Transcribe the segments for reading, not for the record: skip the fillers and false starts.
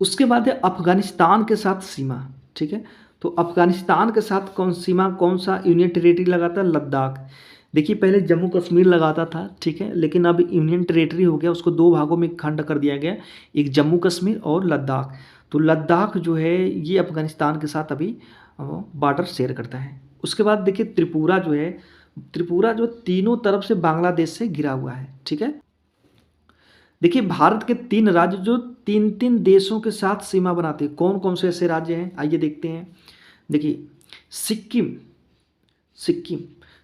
उसके बाद है अफगानिस्तान के साथ सीमा, ठीक है। तो अफगानिस्तान के साथ कौन सा यूनियन टेरेटरी लगाता है? लद्दाख। देखिए पहले जम्मू कश्मीर लगाता था, ठीक है, लेकिन अब यूनियन टेरेटरी हो गया, उसको दो भागों में खंड कर दिया गया, एक जम्मू कश्मीर और लद्दाख। तो लद्दाख जो है ये अफगानिस्तान के साथ अभी बॉर्डर शेयर करता है। उसके बाद देखिए त्रिपुरा जो है, त्रिपुरा जो तीनों तरफ से बांग्लादेश से घिरा हुआ है, ठीक है। देखिए भारत के 3 राज्य जो 3-3 देशों के साथ सीमा बनाते हैं, कौन कौन से ऐसे राज्य हैं आइए देखते हैं। देखिए सिक्किम, सिक्किम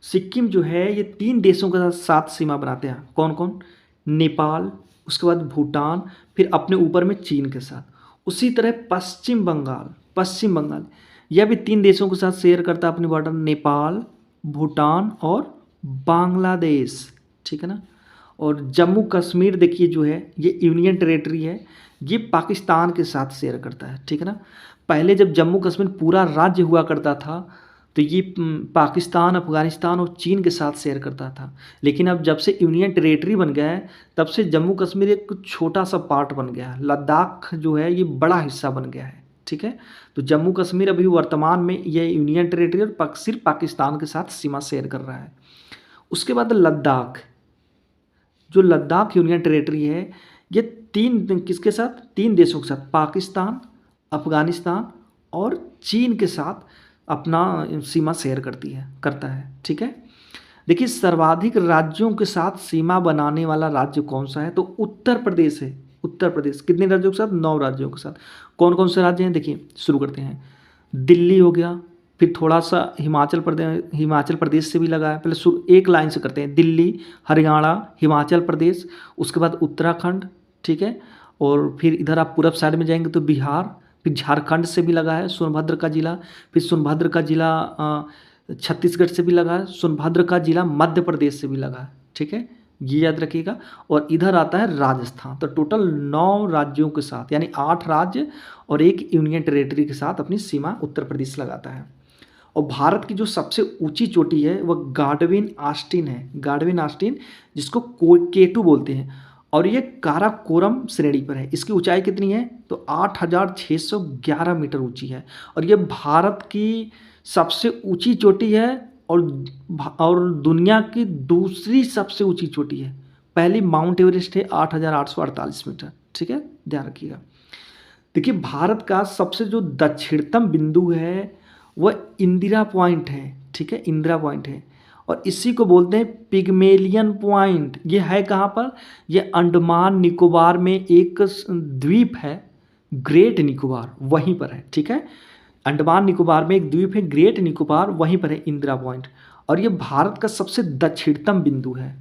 सिक्किम जो है ये 3 देशों के साथ सीमा बनाते हैं, कौन कौन? नेपाल, उसके बाद भूटान, फिर अपने ऊपर में चीन के साथ। उसी तरह पश्चिम बंगाल, पश्चिम बंगाल यह भी 3 देशों के साथ शेयर करता है अपनी बॉर्डर, नेपाल, भूटान और बांग्लादेश, ठीक है ना। और जम्मू कश्मीर देखिए जो है ये यूनियन टेरेटरी है, ये पाकिस्तान के साथ शेयर करता है, ठीक है ना। पहले जब जम्मू कश्मीर पूरा राज्य हुआ करता था तो ये पाकिस्तान, अफगानिस्तान और चीन के साथ शेयर करता था, लेकिन अब जब से यूनियन टेरेटरी बन गया है तब से जम्मू कश्मीर एक छोटा सा पार्ट बन गया है, लद्दाख जो है ये बड़ा हिस्सा बन गया है, ठीक है। तो जम्मू कश्मीर अभी वर्तमान में ये यूनियन टेरेटरी और सिर्फ पाकिस्तान के साथ सीमा शेयर कर रहा है। उसके बाद लद्दाख, जो लद्दाख यूनियन टेरेटरी है ये 3 किसके साथ? 3 देशों के साथ, पाकिस्तान, अफगानिस्तान और चीन के साथ अपना सीमा शेयर करता है, ठीक है। देखिए सर्वाधिक राज्यों के साथ सीमा बनाने वाला राज्य कौन सा है? तो उत्तर प्रदेश है। उत्तर प्रदेश कितने राज्यों के साथ? 9 राज्यों के साथ। कौन कौन से राज्य हैं देखिए, शुरू करते हैं। दिल्ली हो गया, फिर थोड़ा सा हिमाचल प्रदेश से भी लगा है। पहले शुरू एक लाइन से करते हैं, दिल्ली, हरियाणा, हिमाचल प्रदेश, उसके बाद उत्तराखंड, ठीक है। और फिर इधर आप पूरब साइड में जाएंगे तो बिहार, फिर झारखंड से भी लगा है सोनभद्र का जिला, फिर सोनभद्र का जिला छत्तीसगढ़ से भी लगा है, सोनभद्र का जिला मध्य प्रदेश से भी लगा है, ठीक है, ये याद रखिएगा। और इधर आता है राजस्थान। तो टोटल 9 राज्यों के साथ यानी 8 राज्य और एक यूनियन टेरेटरी के साथ अपनी सीमा उत्तर प्रदेश लगाता है। और भारत की जो सबसे ऊंची चोटी है वह गाडविन आस्टीन है, गाडविन आस्टीन, जिसको केटू बोलते हैं, और ये काराकोरम श्रेणी पर है। इसकी ऊंचाई कितनी है? तो 8,611 मीटर ऊंची है, और ये भारत की सबसे ऊंची चोटी है और दुनिया की दूसरी सबसे ऊंची चोटी है। पहली माउंट एवरेस्ट है 8,848 मीटर, ठीक है, ध्यान रखिएगा। देखिए भारत का सबसे जो दक्षिणतम बिंदु है वह इंदिरा पॉइंट है, ठीक है, इंदिरा पॉइंट है, और इसी को बोलते हैं पिग्मेलियन पॉइंट। ये है कहाँ पर? ये अंडमान निकोबार में एक द्वीप है, ग्रेट निकोबार, वहीं पर है, ठीक है। अंडमान निकोबार में एक द्वीप है ग्रेट निकोबार, वहीं पर है इंदिरा पॉइंट, और ये भारत का सबसे दक्षिणतम बिंदु है,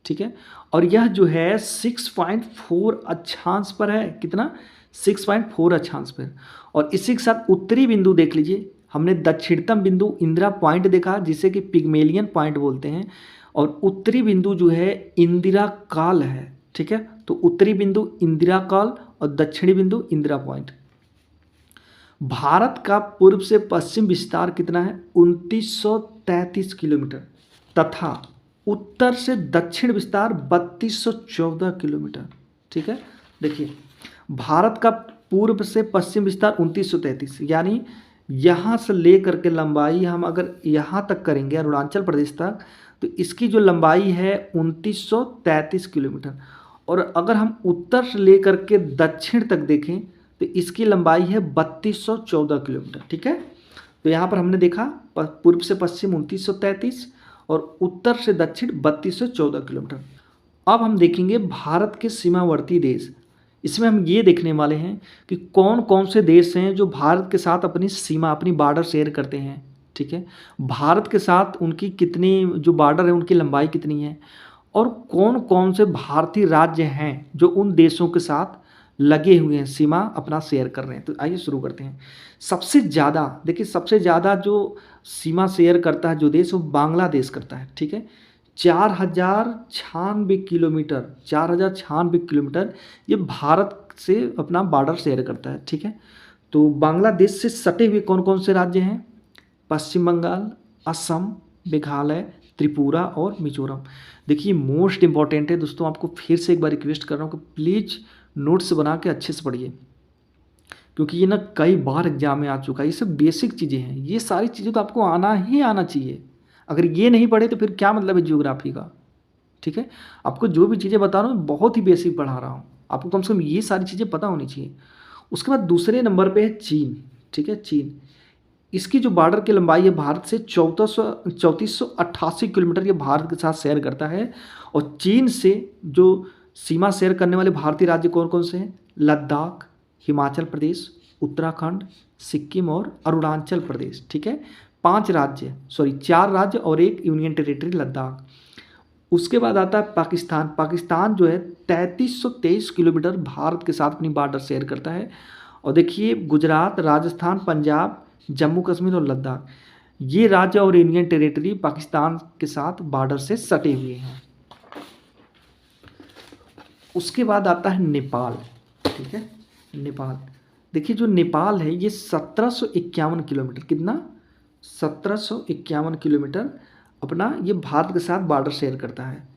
ठीक है। और यह जो है 6.4 अक्षांश पर है, कितना? 6.4 अक्षांश पर। और इसी के साथ उत्तरी बिंदु देख लीजिए, हमने दक्षिणतम बिंदु इंदिरा पॉइंट देखा जिसे कि पिग्मेलियन पॉइंट बोलते हैं, और उत्तरी बिंदु जो है इंदिरा काल है, ठीक है। तो उत्तरी बिंदु इंदिरा काल और दक्षिणी बिंदु इंदिरा पॉइंट। भारत का पूर्व से पश्चिम विस्तार कितना है? 2933 किलोमीटर, तथा उत्तर से दक्षिण विस्तार 3214 किलोमीटर, ठीक है। देखिए भारत का पूर्व से पश्चिम विस्तार 2933, यानी यहाँ से लेकर के लंबाई हम अगर यहाँ तक करेंगे अरुणाचल प्रदेश तक, तो इसकी जो लंबाई है 2933 किलोमीटर। और अगर हम उत्तर से लेकर के दक्षिण तक देखें तो इसकी लंबाई है 3214 किलोमीटर, ठीक है। तो यहाँ पर हमने देखा पूर्व से पश्चिम 2933 और उत्तर से दक्षिण 3214 किलोमीटर। अब हम देखेंगे भारत के सीमावर्ती देश। इसमें हम ये देखने वाले हैं कि कौन कौन से देश हैं जो भारत के साथ अपनी सीमा, अपनी बॉर्डर शेयर करते हैं, ठीक है। भारत के साथ उनकी कितनी जो बॉर्डर है उनकी लंबाई कितनी है, और कौन कौन से भारतीय राज्य हैं जो उन देशों के साथ लगे हुए हैं, सीमा अपना शेयर कर रहे हैं। तो आइए शुरू करते हैं। सबसे ज़्यादा देखिए, सबसे ज़्यादा जो सीमा शेयर करता है जो देश, वो बांग्लादेश करता है, ठीक है। 4096 किलोमीटर, 4096 किलोमीटर ये भारत से अपना बॉर्डर शेयर करता है, ठीक है। तो बांग्लादेश से सटे हुए कौन कौन से राज्य हैं? पश्चिम बंगाल, असम, मेघालय, त्रिपुरा और मिजोरम। देखिए मोस्ट इंपॉर्टेंट है दोस्तों, आपको फिर से एक बार रिक्वेस्ट कर रहा हूँ कि प्लीज़ नोट्स बना के अच्छे से पढ़िए। क्योंकि ये ना कई बार एग्जाम में आ चुका है। ये सब बेसिक चीज़ें हैं, ये सारी चीज़ें तो आपको आना ही आना चाहिए। अगर ये नहीं पढ़े तो फिर क्या मतलब है ज्योग्राफी का, ठीक है। आपको जो भी चीज़ें बता रहा हूँ बहुत ही बेसिक पढ़ा रहा हूँ, आपको कम से कम ये सारी चीज़ें पता होनी चाहिए। उसके बाद दूसरे नंबर पे है चीन, ठीक है। चीन, इसकी जो बॉर्डर की लंबाई है भारत से 3488 किलोमीटर, ये भारत के साथ शेयर करता है। और चीन से जो सीमा शेयर करने वाले भारतीय राज्य कौन कौन से हैं? लद्दाख, हिमाचल प्रदेश, उत्तराखंड, सिक्किम और अरुणाचल प्रदेश, ठीक है। 4 राज्य और एक यूनियन टेरिटरी लद्दाख। उसके बाद आता है पाकिस्तान। पाकिस्तान जो है 3323 किलोमीटर भारत के साथ अपनी बॉर्डर शेयर करता है। और देखिए गुजरात, राजस्थान, पंजाब, जम्मू कश्मीर और लद्दाख, ये राज्य और यूनियन टेरिटरी पाकिस्तान के साथ बॉर्डर से सटे हुए हैं। उसके बाद आता है नेपाल, ठीक है। नेपाल, देखिए जो नेपाल है ये 1751 किलोमीटर, कितना? 1751 किलोमीटर अपना ये भारत के साथ बॉर्डर शेयर करता है।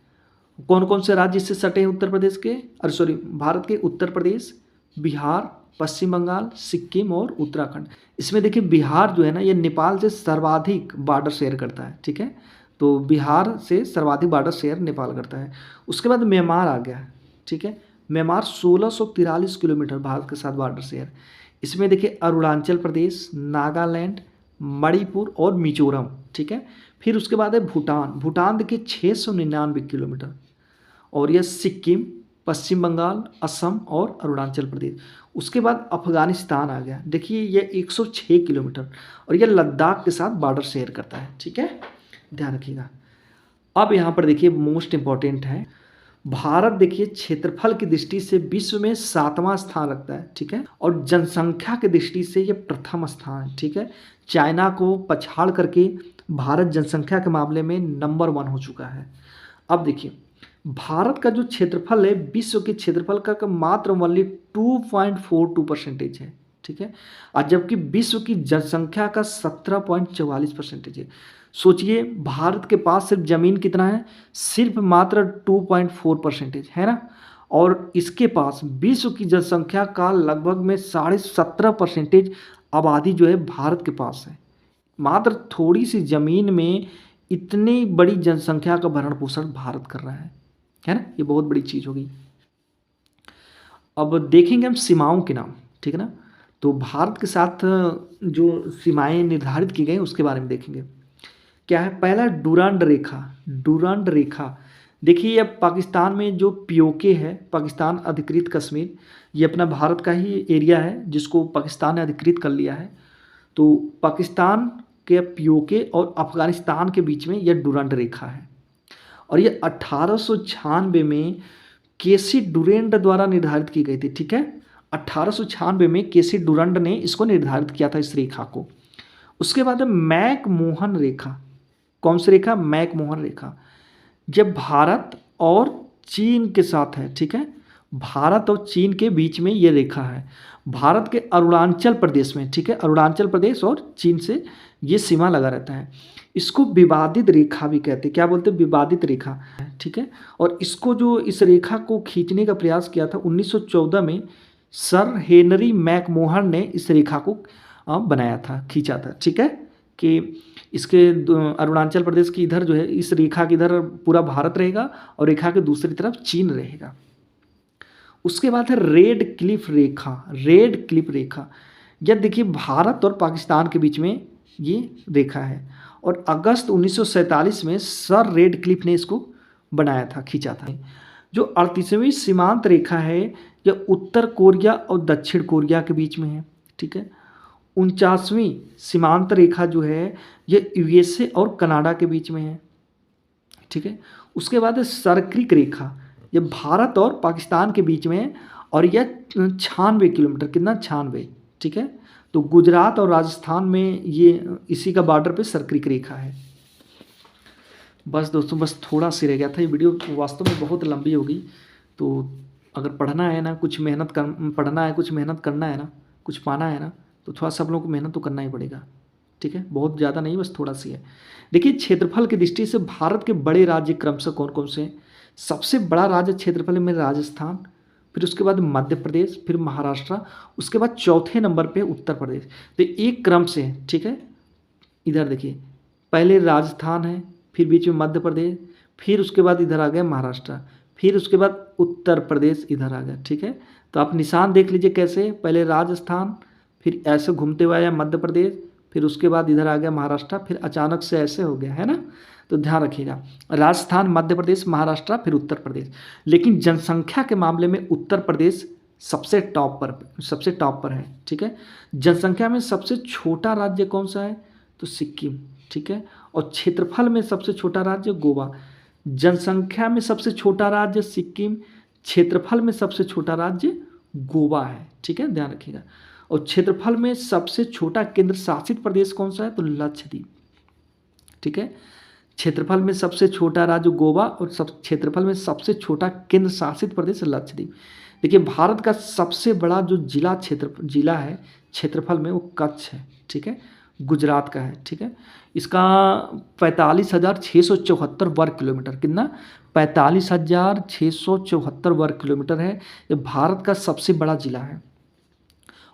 कौन कौन से राज्य इससे सटे हैं? उत्तर प्रदेश के, अरे सॉरी, भारत के उत्तर प्रदेश, बिहार, पश्चिम बंगाल, सिक्किम और उत्तराखंड। इसमें देखिए बिहार जो है ना, ये नेपाल से सर्वाधिक बॉर्डर शेयर करता है, ठीक है। तो बिहार से सर्वाधिक बॉर्डर शेयर नेपाल करता है। उसके बाद म्यांमार आ गया, ठीक है। म्यांमार 1643 किलोमीटर भारत के साथ बॉर्डर शेयर। इसमें देखिए अरुणाचल प्रदेश, नागालैंड, मणिपुर और मिजोरम, ठीक है। फिर उसके बाद है भूटान। भूटान देखिए 699 किलोमीटर। और यह सिक्किम, पश्चिम बंगाल, असम और अरुणाचल प्रदेश। उसके बाद अफगानिस्तान आ गया, देखिए यह 106 किलोमीटर और यह लद्दाख के साथ बॉर्डर शेयर करता है, ठीक है, ध्यान रखिएगा। अब यहाँ पर देखिए मोस्ट इंपॉर्टेंट है, भारत देखिए क्षेत्रफल की दृष्टि से विश्व में 7वां स्थान रखता है, ठीक है। और जनसंख्या की दृष्टि से यह प्रथम स्थान है, ठीक है। चाइना को पछाड़ करके भारत जनसंख्या के मामले में नंबर 1 हो चुका है। अब देखिए भारत का जो क्षेत्रफल है विश्व के क्षेत्रफल का मात्र ओनली 2.42% है, ठीक है। और जबकि विश्व की जनसंख्या का 17.44% है। सोचिए भारत के पास सिर्फ जमीन कितना है? सिर्फ मात्र 2.4% है ना। और इसके पास विश्व की जनसंख्या का लगभग में 17.5% आबादी जो है भारत के पास है। मात्र थोड़ी सी जमीन में इतनी बड़ी जनसंख्या का भरण पोषण भारत कर रहा है ना। ये बहुत बड़ी चीज़ होगी। अब देखेंगे हम सीमाओं के नाम, ठीक है ना। तो भारत के साथ जो सीमाएं निर्धारित की गई उसके बारे में देखेंगे। क्या है? पहला डुरांड रेखा। डुरांड रेखा देखिए ये पाकिस्तान में जो पीओके है, पाकिस्तान अधिकृत कश्मीर, ये अपना भारत का ही एरिया है जिसको पाकिस्तान ने अधिकृत कर लिया है। तो पाकिस्तान के पीओके और अफगानिस्तान के बीच में यह डुरांड रेखा है। और ये 1896 में केसी डुरैंड द्वारा निर्धारित की गई थी, ठीक है। 1896 में केसी डुरैंड ने इसको निर्धारित किया था, इस रेखा को। उसके बाद है मैक-मोहन रेखा। कौन सी रेखा? मैक-मोहन रेखा। जब भारत और चीन के साथ है, ठीक है। भारत और चीन के बीच में ये रेखा है, भारत के अरुणाचल प्रदेश में, ठीक है। अरुणाचल प्रदेश और चीन से ये सीमा लगा रहता है। इसको विवादित रेखा भी कहते हैं। क्या बोलते हैं? विवादित रेखा, ठीक है। और इसको जो इस रेखा को खींचने का प्रयास किया था 1914 में सर हेनरी मैक-मोहन ने इस रेखा को बनाया था, खींचा था, ठीक है। कि इसके अरुणाचल प्रदेश की इधर जो है इस रेखा की इधर पूरा भारत रहेगा और रेखा के दूसरी तरफ चीन रहेगा। उसके बाद है रेड क्लिफ रेखा। रेड क्लिफ रेखा यह देखिए भारत और पाकिस्तान के बीच में ये रेखा है। और अगस्त 1947 में सर रेड क्लिफ ने इसको बनाया था, खींचा था। जो 38वीं सीमांत रेखा है यह उत्तर कोरिया और दक्षिण कोरिया के बीच में है, ठीक है। 49वीं सीमांत रेखा जो है यह यूएसए और कनाडा के बीच में है, ठीक है। उसके बाद है सर्क्रिक रेखा, यह भारत और पाकिस्तान के बीच में है और यह 96 किलोमीटर, कितना? 96, ठीक है। तो गुजरात और राजस्थान में ये इसी का बॉर्डर पे सर्क्रिक रेखा है। बस दोस्तों, बस थोड़ा सी रह गया था। ये वीडियो वास्तव में बहुत लंबी होगी, तो अगर पढ़ना है ना, कुछ मेहनत कर पढ़ना है, कुछ मेहनत करना है ना, कुछ पाना है ना, तो थोड़ा सब लोगों को मेहनत तो करना ही पड़ेगा, ठीक है। बहुत ज़्यादा नहीं, बस थोड़ा सी है। देखिए क्षेत्रफल की दृष्टि से भारत के बड़े राज्य क्रमशः कौन कौन से हैं? सबसे बड़ा राज्य क्षेत्रफल में राजस्थान, फिर उसके बाद मध्य प्रदेश, फिर महाराष्ट्र, उसके बाद चौथे नंबर पे उत्तर प्रदेश। तो एक क्रम से है, ठीक है। इधर देखिए, पहले राजस्थान है, फिर बीच में मध्य प्रदेश, फिर उसके बाद इधर आ गया महाराष्ट्र, फिर उसके बाद उत्तर प्रदेश इधर आ गया, ठीक है। तो आप निशान देख लीजिए कैसे, पहले राजस्थान, फिर ऐसे घूमते हुए आया मध्य प्रदेश, फिर उसके बाद इधर आ गया महाराष्ट्र, फिर अचानक से ऐसे हो गया, है ना। तो ध्यान रखिएगा, राजस्थान, मध्य प्रदेश, महाराष्ट्र, फिर उत्तर प्रदेश। लेकिन जनसंख्या के मामले में उत्तर प्रदेश सबसे टॉप पर है, ठीक है। जनसंख्या में सबसे छोटा राज्य कौन सा है, तो सिक्किम, ठीक है। और क्षेत्रफल में सबसे छोटा राज्य गोवा। जनसंख्या में सबसे छोटा राज्य सिक्किम, क्षेत्रफल में सबसे छोटा राज्य गोवा है, ठीक है, ध्यान रखिएगा। और क्षेत्रफल में सबसे छोटा केंद्र शासित प्रदेश कौन सा है, तो लक्षद्वीप, ठीक है। क्षेत्रफल में सबसे छोटा राज्य गोवा और सब क्षेत्रफल में सबसे छोटा केंद्र शासित प्रदेश लक्षद्वीप। देखिए, भारत का सबसे बड़ा जो जिला है क्षेत्रफल में, वो कच्छ है, ठीक है, गुजरात का है, ठीक है। इसका 45,674 वर्ग किलोमीटर, कितना, 45,674 वर्ग किलोमीटर है। ये भारत का सबसे बड़ा जिला है।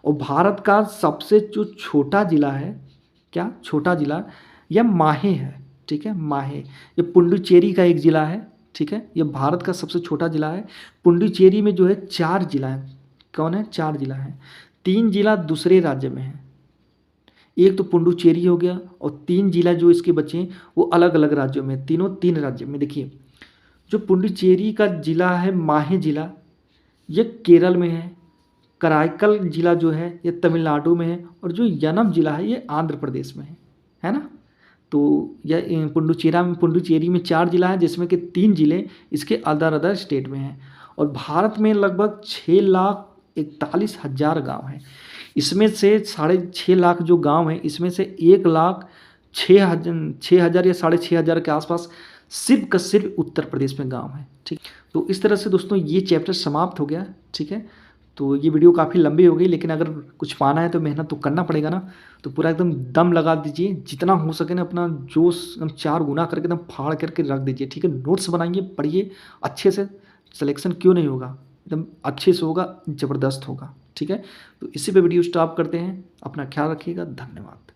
और भारत का सबसे जो छोटा जिला है, क्या छोटा जिला, यह माहे है, ठीक है, माहे। ये पुडुचेरी का एक जिला है, ठीक है। ये भारत का सबसे छोटा जिला है। पुडुचेरी में जो है 4 जिला है, कौन है, 4 जिला है। 3 जिला दूसरे राज्य में है, एक तो पुडुचेरी हो गया, और 3 जिला जो इसके बचे हैं वो अलग अलग राज्यों में, तीनों 3 राज्य में। देखिए, जो पुडुचेरी का जिला है, माहे जिला, ये केरल में है। कराईकल जिला जो है ये तमिलनाडु में है। और जो यनम जिला है ये आंध्र प्रदेश में है ना। तो यह पुडुचेरी में 4 जिला हैं, जिसमें कि 3 जिले इसके अदर अदर स्टेट में हैं। और भारत में लगभग 6,41,000 गाँव हैं। इसमें से 6.5 लाख जो गांव हैं, इसमें से 1,06,000 या 6,500 के आसपास सिर्फ का सिर्फ उत्तर प्रदेश में गांव है, ठीक। तो इस तरह से दोस्तों ये चैप्टर समाप्त हो गया, ठीक है। तो ये वीडियो काफ़ी लंबी हो गई, लेकिन अगर कुछ पाना है तो मेहनत तो करना पड़ेगा ना। तो पूरा एकदम दम लगा दीजिए, जितना हो सके ना अपना जोश एकदम 4 गुना करके एकदम फाड़ करके रख दीजिए, ठीक है। नोट्स बनाइए, पढ़िए अच्छे से, सिलेक्शन क्यों नहीं होगा, एकदम अच्छे से होगा, ज़बरदस्त होगा, ठीक है। तो इसी पे वीडियो स्टॉप करते हैं। अपना ख्याल रखिएगा, धन्यवाद।